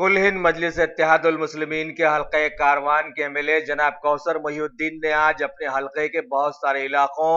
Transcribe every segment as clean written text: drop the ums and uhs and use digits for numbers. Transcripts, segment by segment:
कुल हिंद मजलिस इत्तेहादुल मुस्लिमीन के हल्के कारवान के एमएलए जनाब कौसर मोहिउद्दीन ने आज अपने हल्के के बहुत सारे इलाकों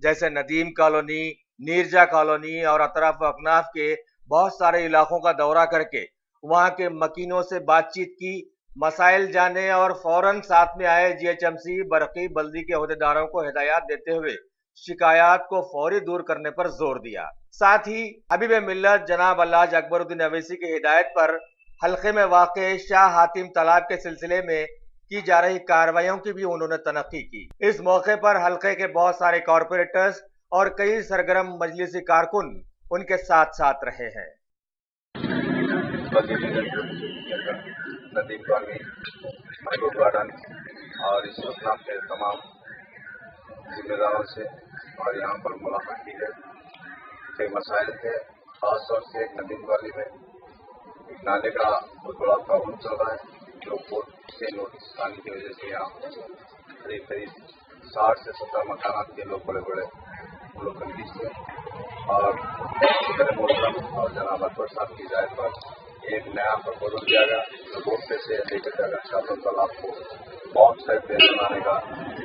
जैसे नदीम कॉलोनी, नीरजा कॉलोनी और अतराफ अकनाफ के बहुत सारे इलाकों का दौरा करके वहां के मकीनों से बातचीत की, मसाइल जाने और फौरन साथ में आए जीएचएमसी बरकी बल्दी के अहदेदारों को हिदायत देते हुए शिकायत को फौरी दूर करने पर जोर दिया। साथ ही हबीब मिल्लत जनाब अल्लाज अकबरुद्दीन अवैसी की हिदायत पर हल्के में वाक़े शाह हातिम तालाब के सिलसिले में की जा रही कार्रवाइयों की भी उन्होंने तनक़ी की। इस मौके पर हल्के के बहुत सारे कॉरपोरेटर्स और कई सरगर्म मजलिसी कारकुन उनके साथ साथ रहे हैं। नदीम कॉलोनी, महबूब गार्डन और इस योजना के तमाम जिम्मेदारों से और यहाँ पर मुलाकात की है। कई मसाइल थे, खासतौर से नदीम कॉलोनी में नाले का बहुत बड़ा प्रॉब्लम चल रहा है, जो कोर्ट से नोटिस आने की वजह से यहाँ करीब 60 से 70 मकानात के लोग बड़े बड़े लोग कंडीज थे और मौसम और जनाब अकबर साहब की हिदायत पर एक नया प्रपोजल दिया गया, जो रोड पे से लेकर जाकर शासन तालाब को बहुत साइड पे बनाने का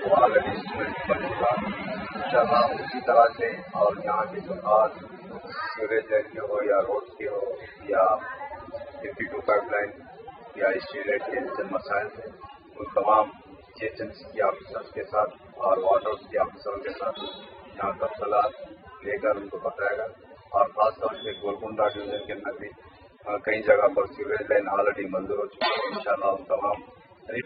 वो ऑलरेडी इंस्ट्रूमेंट बन चुका इंशाअल्लाह। उसी तरह से और यहाँ की जो आज सीवरेज लाइन की हो या रोड की हो या 52 पाइपलाइन या स्ट्रीट लाइट के जिन मसाइल थे उन तमाम जीएचएमसी के ऑफिसर्स के साथ और वाटर के ऑफिसरों के साथ यहाँ तफसीलात लेकर उनको बताएगा। और खासतौर से गोलकुंडा डिवीजन के अंदर भी कई जगह पर सीवरेज लाइन ऑलरेडी मंजूर हो चुकी है। इंशाअल्लाह उन तमाम करीब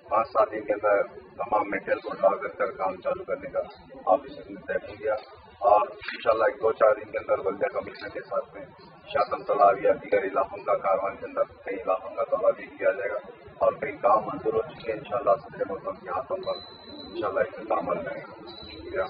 5-7 दिन के अंदर तमाम मेटेरियल को डाल कर काम चालू करने का ऑफिसर ने तय किया और इंशाअल्लाह 2-4 दिन के अंदर बल्दिया कमिश्नर के साथ में शासन तालाब या दीगर इलाकों का कारवान के अंदर कई इलाकों का दौरा भी किया जाएगा और कई काम मंजूर हो चुके हैं। इंशाअल्लाह सदर मौसम के हाथों पर इंशाअल्लाह इसमें काम बन जाएगा।